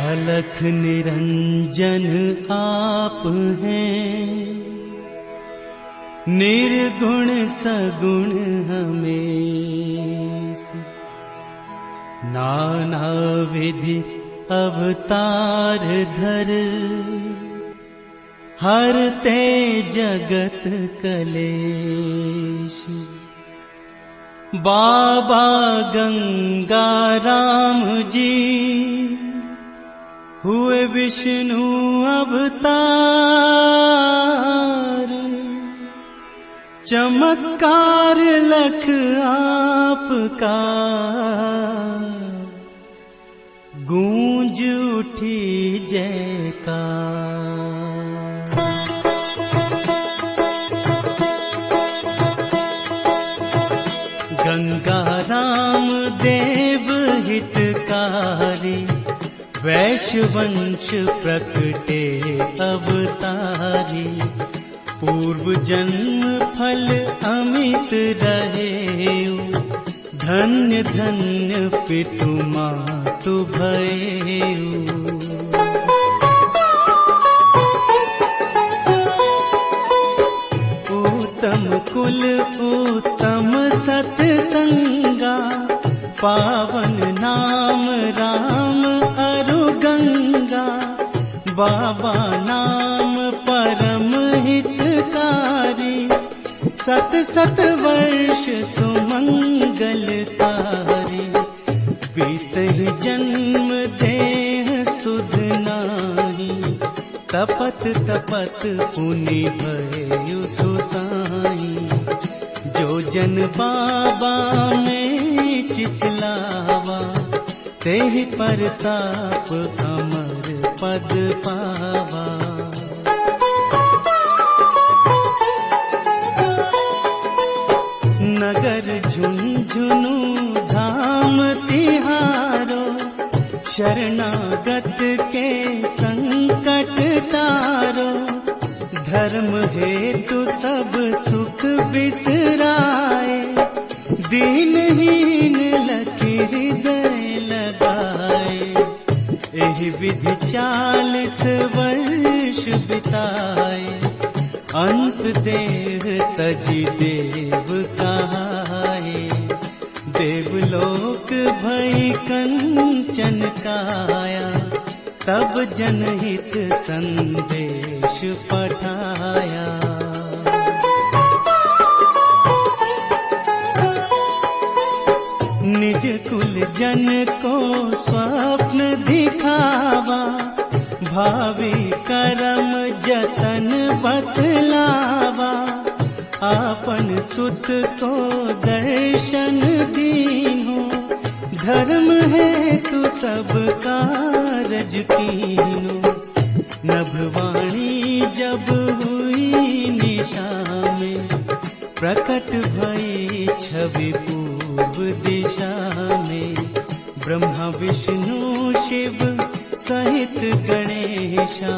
अलख निरंजन आप हैं, निर्गुण सगुण हमें। नाना विधि अवतार धर, हरते जगत कलेश। बाबा गंगा राम जी हुए विष्णु अवतार, चमत्कार लख आपका, गूंज उठी जयकार। गंगा राम देव हितकारी, वैश्यवंश प्रकटे अवतारी। पूर्व जन्म फल अमित रहे, धन्य धन्य पितु मातु भयेउ। उत्तम कुल उत्तम सत्संगा, पावन नाम राम अरु गंगा। बाबा नाम परम हितकारी, सत सत वर्ष सुमंगलकारी। बीतहि जन्म देह सुध नाही, तपत तपत पुनि भयउ सुसाई। जो जन बाबा में चितलावा, तेहि परताप अमर पद पावा। नगर झुंझुनु धाम तिहारो, शरणागत के संकट तारो। धर्म हेतु सब सुख बिसराए, दीनहीन लखी हृदय लगाए। एहि विधि 40 वर्ष बिताए, अंत देह तजि देव कहाए। देवलोक भई कंचन काया, तब जनहित संदेश पठाया। निज कुल जन को स्वप्न दिखावा, भावी कर्म जतन बतलावा। आपन सुत को दर्शन दीन्हो, धर्म है तु सब कारज कीन्हो। नभवाणी जब हुई निशा में, प्रकट भई छवि पूर्व दिशा में। ब्रह्मा विष्णु शिव सहित गणेशा,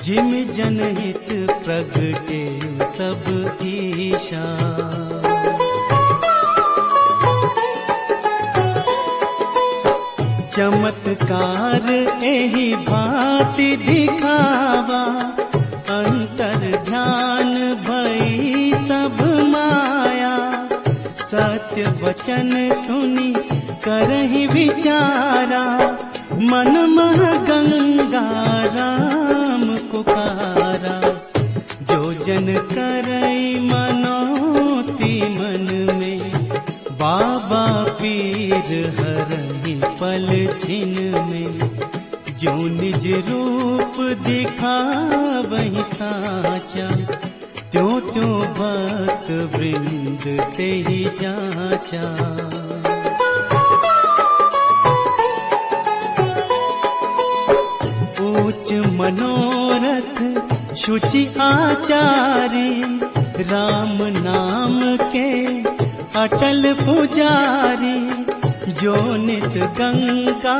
जिम जनहित प्रगटे सब ईशा। चमत्कार एहि भांति दिखावा, अंतर ध्यान भई सब माया। सत्य वचन सुनी करहि विचारा, मन मह गंगा राम पुकारा। जो जन करई मनोती मन में, बाबा पीर हरहि पल छिन में। जो निज रूप दिखावहि साचा, त्यों त्यों भक्त वृंद तेहि जाचा। ऊंच मनोरथ शुचि आचारी, राम नाम के अटल पुजारी। जो नित गंगा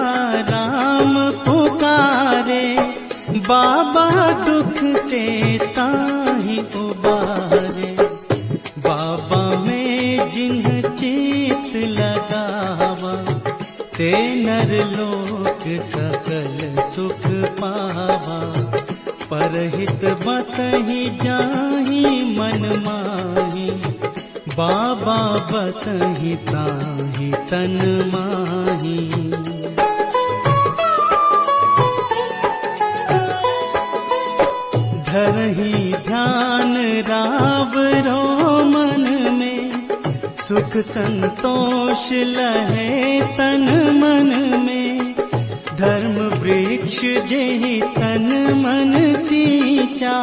राम पुकारे, बाबा दुख से ताहि उबारे। बाबा में जिन्ह चित लगावा, ते नर लोक सकल सुख पावा। परहित बसहि जाहि मन माहि, बाबा बसहि ताहि तन माहि। धरहि ध्यान रावरो मन में, सुख संतोष लहे तन मन में। धर्म वृक्ष जेहि तन मन सींचा,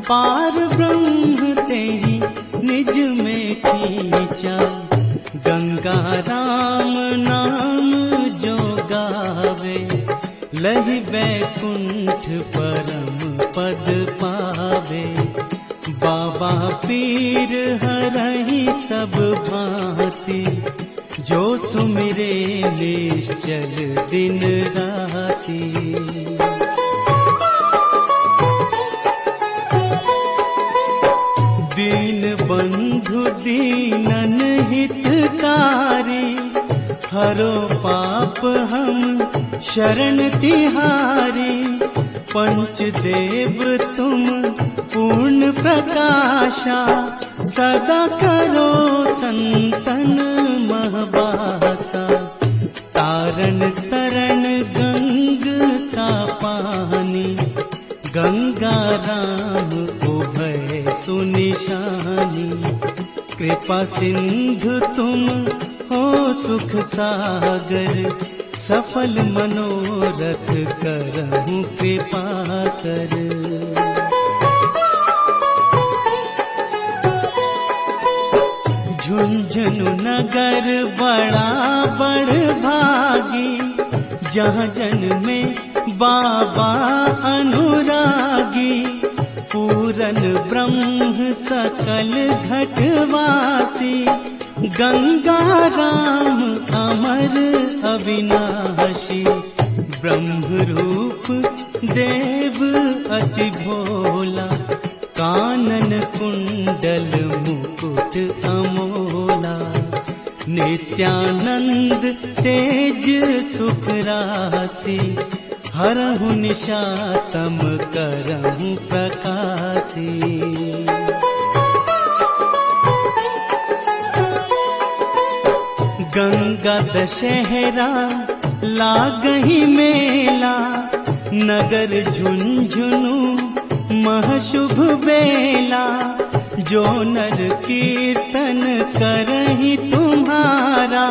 पार ब्रह्म तेहि निज में खींचा। गंगा राम नाम जो गावे, लहि वैकुंठ परम पद पावे। बाबा पीर हरहि सब भांति, जो सुमिरे निश्चल दिन राति। दीन बंधु दीनन हितकारी, हरो पाप हम शरण तिहारी। पंचदेव तुम पूर्ण प्रकाशा, सदा करो संतन महबासा। तारण तरण गंग का पानी, गंगा राम उभय सुनिशानी। कृपा सिंधु तुम हो सुख सागर, सफल मनोरथ करहूं कृपा कर। झुंझुनु नगर बड़ा बड़ भागी, जहाँ जन्मे बाबा अनुरागी। पूरन ब्रह्म सकल घटवासी, गंगा राम अमर अविनाशी। ब्रह्म रूप देव अति भोला, कानन कुंडल मुकुट अमोला। नित्यानंद तेज सुख राशि, हरहु निशातम करहु प्रकाशी। गंगा दशहरा लागहि मेला, नगर झुंझुनु महशुभ बेला। जो नर कीर्तन करहि तुम्हारा,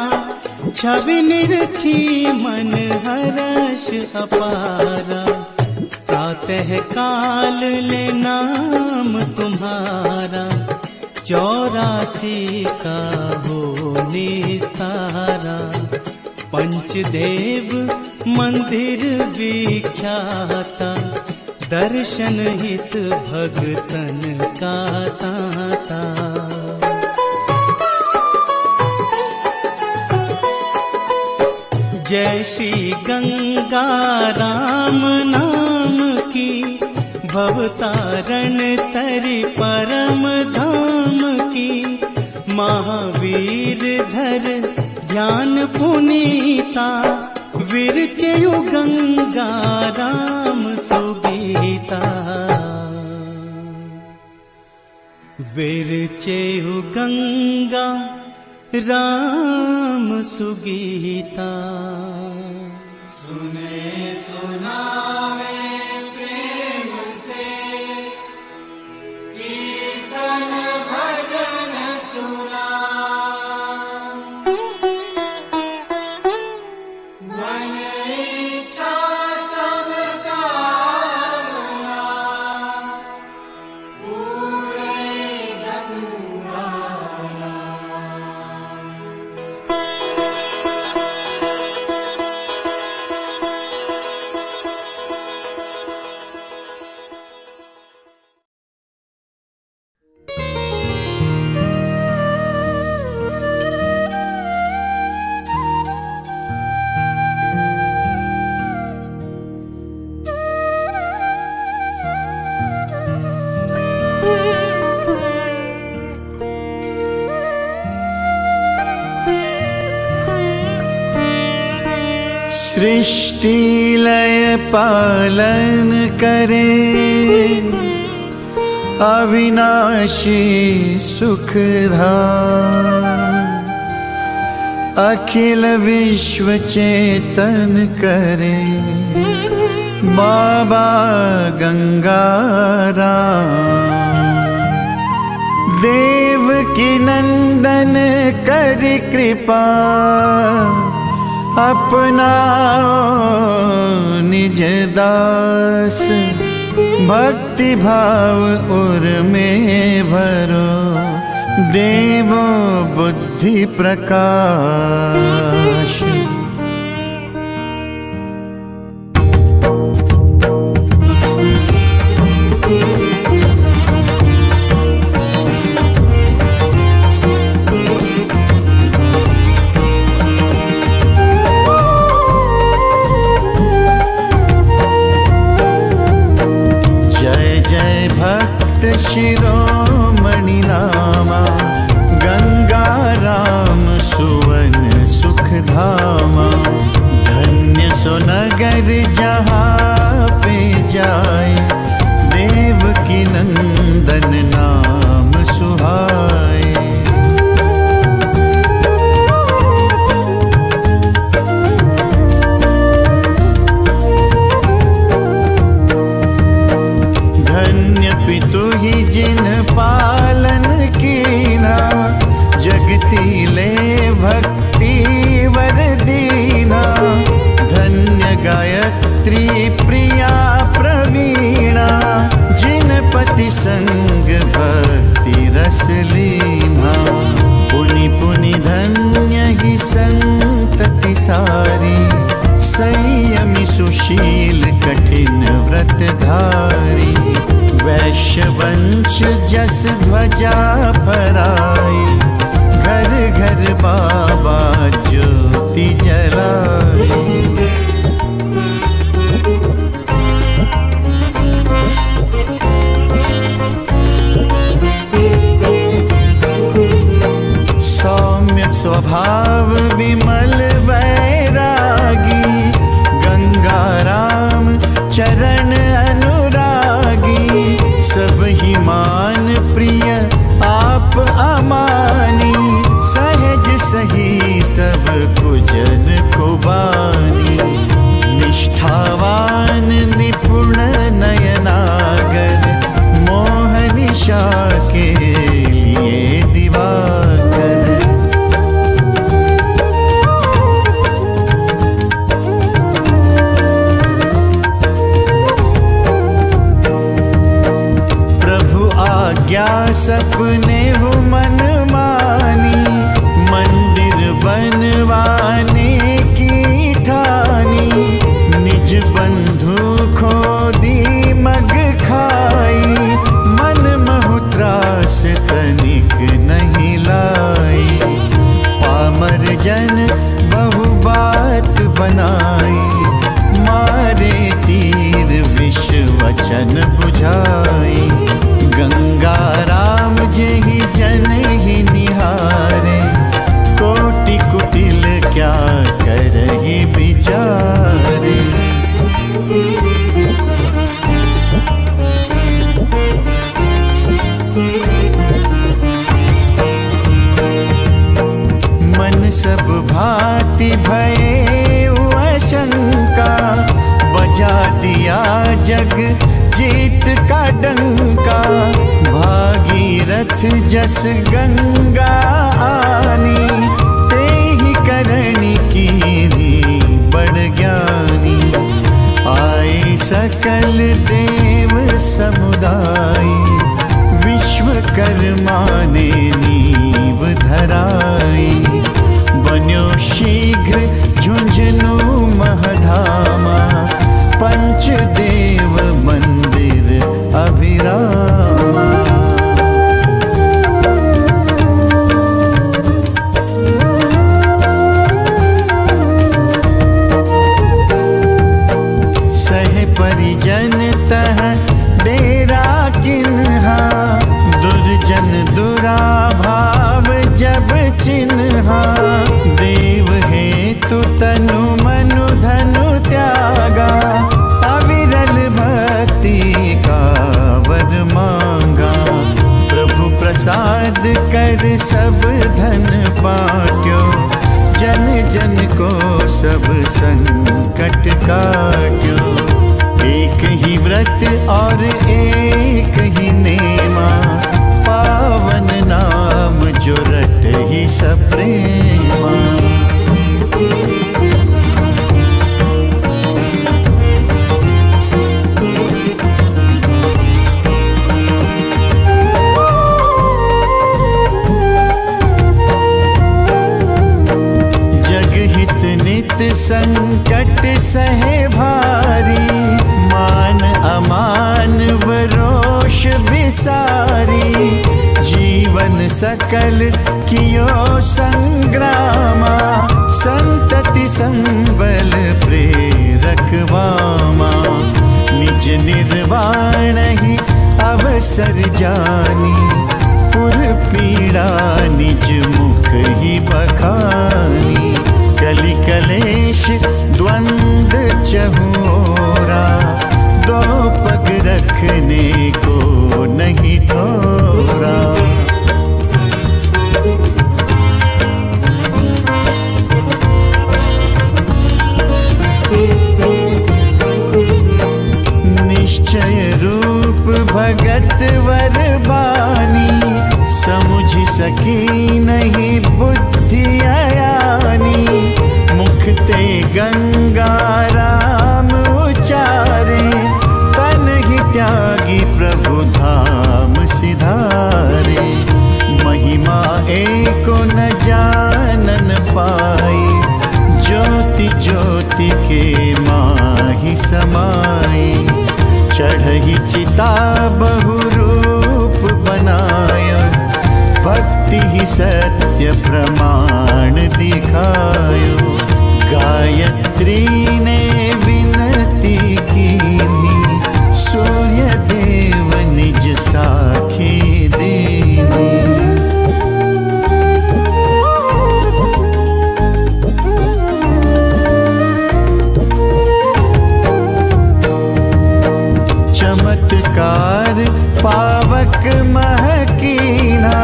छवि निरखी मन हर्ष अपारा। प्रातः काल ले नाम तुम्हारा, 84 का हो निस्तारा। पंचदेव मंदिर विख्याता, दर्शन हित भगतन का ताता। जय श्री गंगा राम नाम की, भवतारण तरि परम धाम की। महावीर धर ध्यान पुनीता, विरचयु गंगा राम सुगीता। विरचयु गंगा राम सुगीता। सुने सुनावे प्रेम से, कीर्तन भजन सुना। मन इच्छा सब कामना, पूरे गंगा नाम। सृष्टि लय पालन करे, अविनाशी सुखधाम। अखिल विश्व चेतन करे, बाबा गंगाराम। देवकी नंदन कर कृपा, अपनाओ निज दास। भक्ति भाव उर में भरो, देवो बुद्धि प्रकाश। शिरोमणि नामा, गंगाराम सुवन सुखधामा। धन्य सो नगर जहाँ पे जाए, देवकी नंदन नाम सुहाए। जिन पालन कीना, जगती ले भक्ति वर दीना। धन्य गायत्री प्रिया प्रवीणा, जिन पति संग भक्ति रस लीना। पुनि पुनि धन्य ही संतति सारी, संयमी सुशील कठिन व्रत धारी। वैश्य वंश जस ध्वजा फहराई, घर घर बाबा ज्योति जलाई। सौम्य स्वभाव विमल वैरागी, गंगाराम चरण अनुरागी। सब ही मान प्रिय आप अमानी, सहज सही सब कुजन कुबानी। निष्ठावान निपुण नयनागर, मोहनिशा के लिए दिवाकर। आज्ञा सपने हो मन मानी, मंदिर बनवाने की ठानी। निज बंधु खो दीमग खाई, मन महुत्रास तनिक नहीं लाई। पामर जन बहु बात बनाई, मारे तीर विष वचन बुझाई। गंगाराम जेहि जन ही निहारे, कोटि कुटिल क्या करहि विचारे। मन सब भांति भये आशंका, बजा दिया जग जीत का डंका। भागीरथ जस गंगा आनी, तेहि करणी कीनी बड़ ज्ञानी। आए सकल देव समुदाय, विश्वकर्मा ने नींव धराई। बन्यो शीघ्र झुंझुनू महधामा, पंचदेव मंदिर अभिरामा। काट्यो। एक ही व्रत और एक ही नेमा, पावन नाम जो रट ही सप्रेमा। संकट सहे भारी, मान अमान व रोष बिसारी। जीवन सकल कियो संग्रामा, संतति संबल प्रेरक वामा। निज निर्वाण ही अवसर जानी, पुर पीड़ा निज मुख ही बखानी। कलि कलेश द्वंद चहुरा, दो पग रखने को नहीं ठोरा। निश्चय रूप भगत वर बानी, समुझ सकी नहीं बुद्धि अयानी। मुख ते गंगा राम उचारे, तन ही त्यागी प्रभु धाम सिधारे। महिमा एको न जानन पाई, ज्योति ज्योति के माहि समाई। चढ़ही चिता बहु रूप बनायो, भक्ति ही सत्य प्रमाण दिखायो। गायत्री ने विनती कीनी, सूर्य देव निज साखी दीनी। चमत्कार पावक महकीना,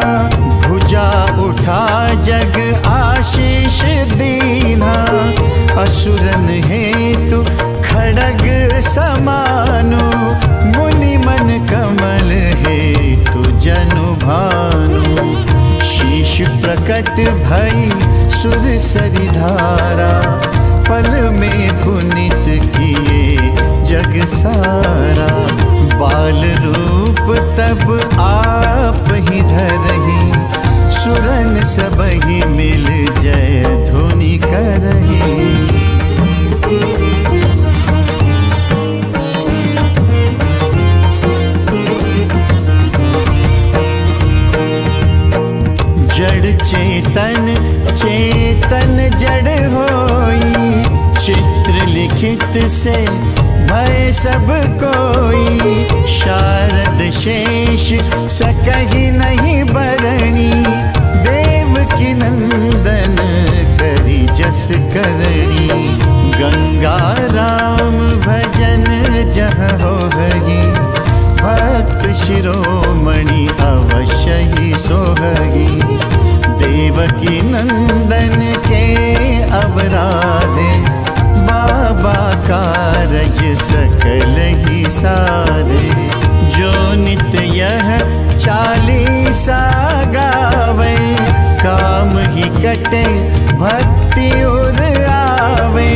भुजा उठा जग आशीष दीना। असुरन हेतु खड़ग समानु, मुनि मन कमल हेतु जनु भानु। शीश प्रकट भई सुर सरिधारा, पल में पुनित किए जग सारा। बाल रूप तब आप ही धरही, सुरन सबहि मिल जय धुनि करही। जड़ चेतन चेतन जड़ होई, चित्र लिखित से भय सब कोई। शारद शेष सकहि नहीं बरणी, देव की नंदन करी जस करणी। गंगा राम भजन जह होहि, भक्त शिरोमणि अवश्य ही सोहहि। देवकी नंदन के अवराधे, बाबा कारज सकल ही सारे। जो नित्य यह चालीसा गावे, काम ही कटे भक्ति उर आवे।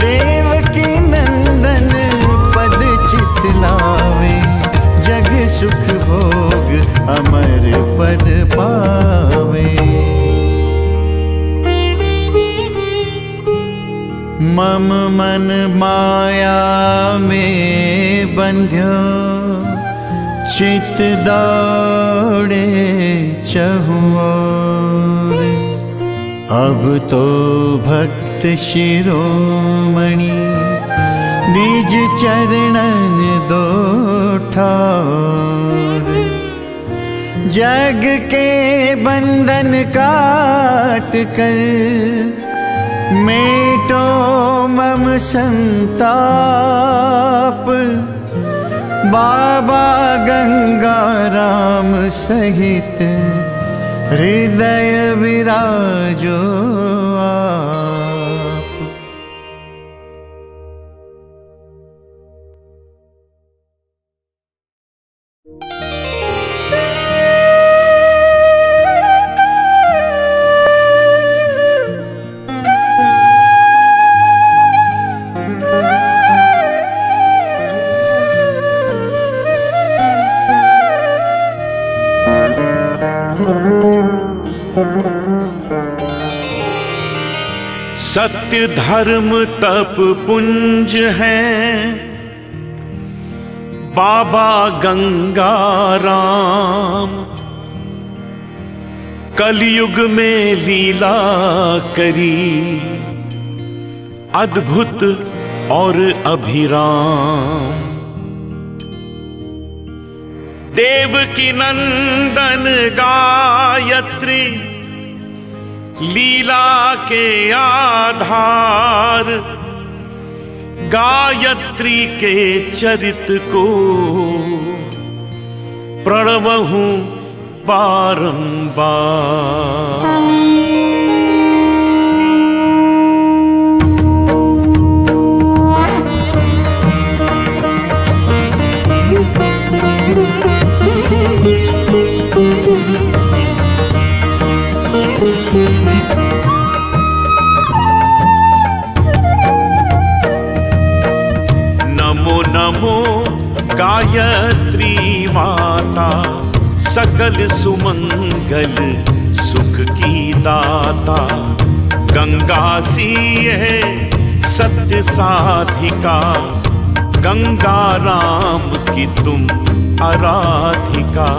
देवकी नंदन पद चित लावे, जग सुख भोग अमर पद पावे। मम मन माया में बंध्यो, चित दौड़े चहुओर। अब तो भक्त शिरोमणि, निज चरणन दो ठार। जग के बंधन काट कर, मेटो मम संताप। बाबा गंगा राम सहित, हृदय विराजो आप। सत्य धर्म तप पुंज हैं बाबा गंगाराम। कलयुग में लीला करी अद्भुत और अभिराम। देवकी नंदन गायत्री लीला के आधार। गायत्री के चरित को प्रणवहूं बारंबार। नमो नमो गायत्री माता, सकल सुमंगल सुख की दाता। गंगा सी है सत्य साधिका, गंगा राम की तुम आराधिका।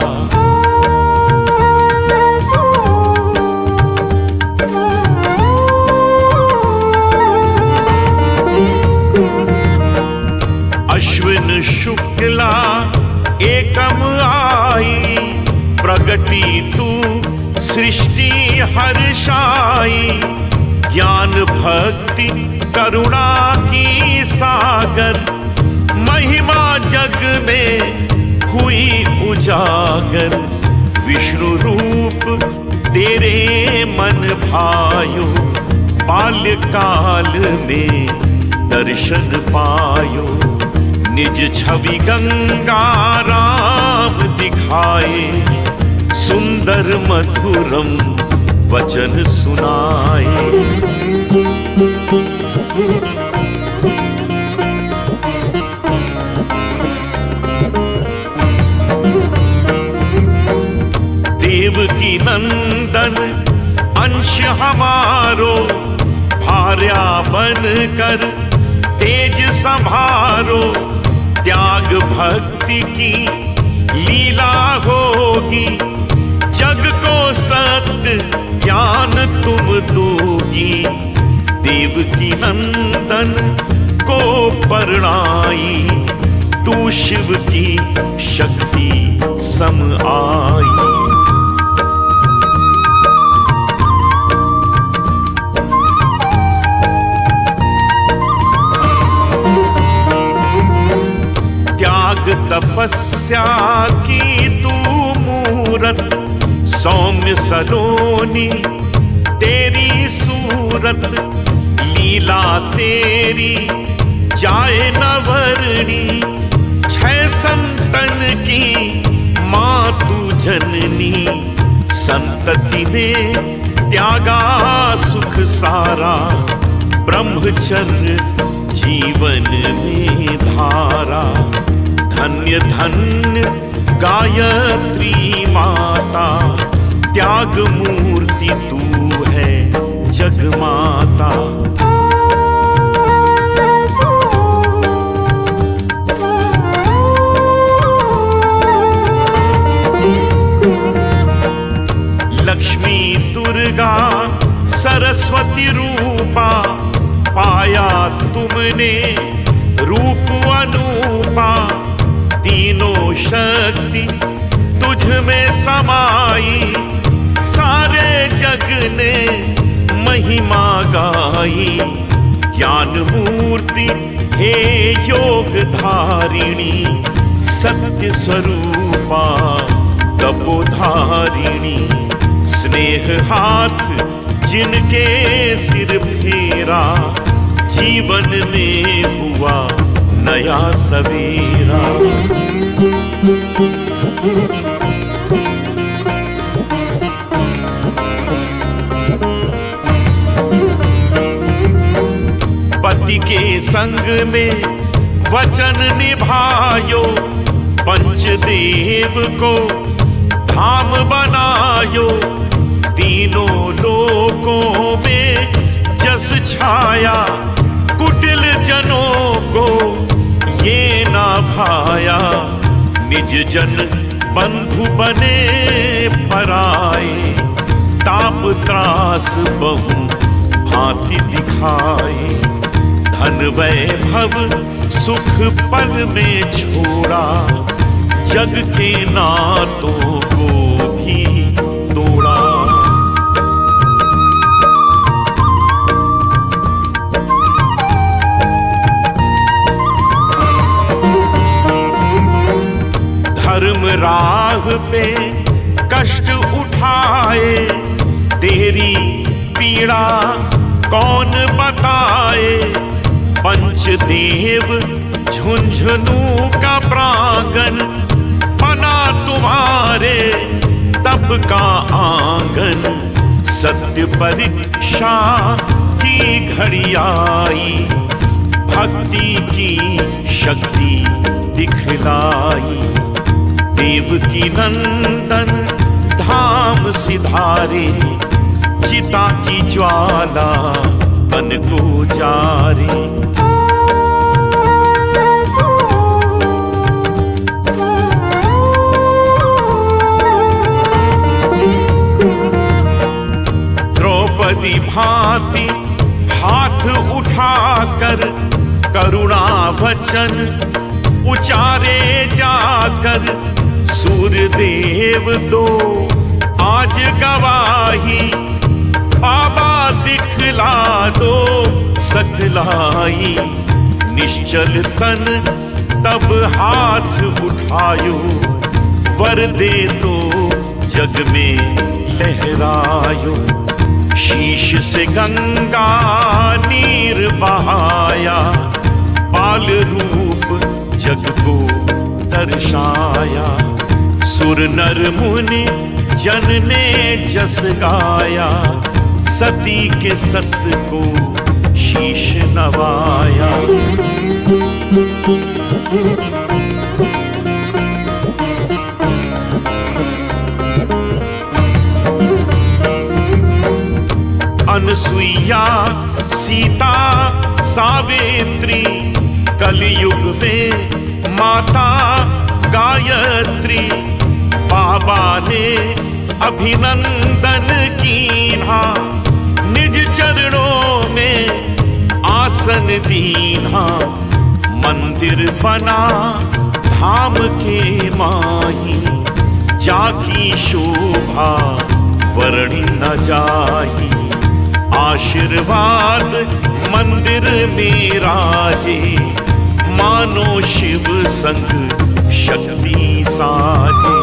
अश्विन शुक्ला एकम आई, प्रगटी तू सृष्टि हर्षाई। ज्ञान भक्ति करुणा की सागर, महिमा जग में हुई उजागर। विष्णु रूप तेरे मन भायो, बाल्यकाल में दर्शन पायो। निज छवि गंगा राम दिखाए, सुंदर मधुरम वचन सुनाए। देवकी नंदन अंश हमारो, भार्या बन कर तेज संभारो। त्याग भक्ति की लीला होगी, जग को सत्य ज्ञान तुम दोगी। देवकी नंदन को परणाई, तू शिव की शक्ति सम आई। तपस्या की तू मूरत, सौम्य सलोनी तेरी सूरत। लीला तेरी जाए न वर्णी, छह संतन की माँ तू जननी। संतति ने त्यागा सुख सारा, ब्रह्मचर्य जीवन में धारा। धन्य धन्य गायत्री माता, त्याग मूर्ति तू है जगमाता। लक्ष्मी दुर्गा सरस्वती रूपा, पाया तुमने रूप अनूपा। तीनों शक्ति तुझ में समाई, सारे जग ने महिमा गाई। ज्ञान मूर्ति हे योग धारिणी, सत्य स्वरूपा तपोधारिणी। स्नेह हाथ जिनके सिर फेरा, जीवन में हुआ नया सवेरा। पति के संग में वचन निभायो, पंचदेव को धाम बनायो। तीनों लोकों में जस जस छाया, कुटिल जनों को ये ना भाया। निज जन बंधु बने पराए, ताप त्रास बहु भांति दिखाए। धन वैभव सुख पल में छोड़ा, जग के नातों को भी तोड़ा। धर्म राह पे कष्ट उठाए, तेरी पीड़ा कौन बताए। पंचदेव झुंझुनू का प्रांगण, बना तुम्हारे तप का आंगन। सत्य परीक्षा की घड़ी आई, भक्ति की शक्ति दिखलाई। देव की नंदन धाम सिधारे, चिता की ज्वाला तन को जारे। द्रौपदी भांति हाथ उठाकर, करुणा वचन उचारे जाकर। सूर्यदेव दो आज गवाही, बाबा दिखला दो सकलाई। निश्चल तन तब हाथ उठायो, वर दे तो जग में लहरायो। शीश से गंगा नीर बहाया, बाल रूप जग को दर्शाया। सुर नर मुनि जन ने जस गाया, सती के सत को शीश नवाया। अनसुईया सीता सावित्री, कलयुग में माता गायत्री। बाबा ने अभिनंदन कीन्हा, निज चरणों में आसन दीन्हा। मंदिर बना धाम के माही, जाकी शोभा वर्णि न जाही। आशीर्वाद मंदिर में राजे, मानो शिव संग शक्ति साजे।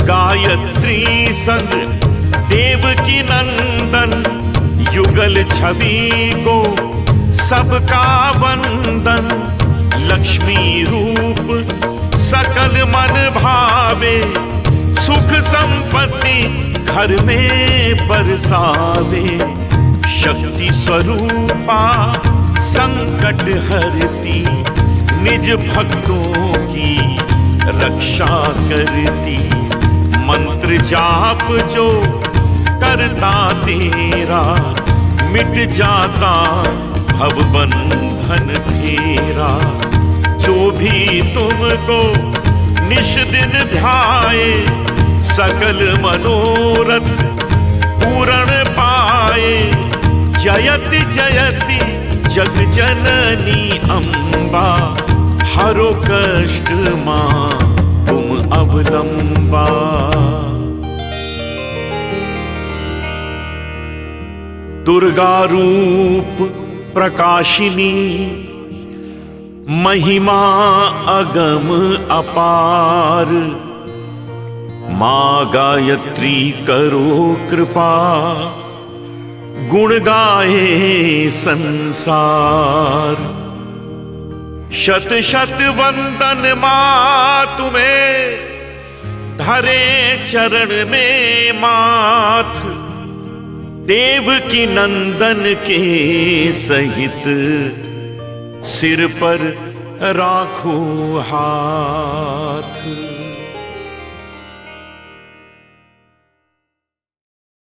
गायत्री संग देव की नंदन, युगल छवि को सबका वंदन। लक्ष्मी रूप सकल मन भावे, सुख संपत्ति घर में बरसावे। शक्ति स्वरूपा संकट हरती, निज भक्तों की रक्षा करती। मंत्र जाप जो करता तेरा, मिट जाता भव बंधन तेरा। जो भी तुमको निश दिन ध्याए, सकल मनोरथ पूर्ण पाए। जयति जयति जग जननी अम्बा, हरो कष्ट मां तुम अवलंबा। दुर्गा रूप प्रकाशिनी, महिमा अगम अपार। मां गायत्री करो कृपा, गुण गाए संसार। शत शत वंदन मां तुम्हें, धरे चरण में माथ। देव की नंदन के सहित, सिर पर राखो हाथ।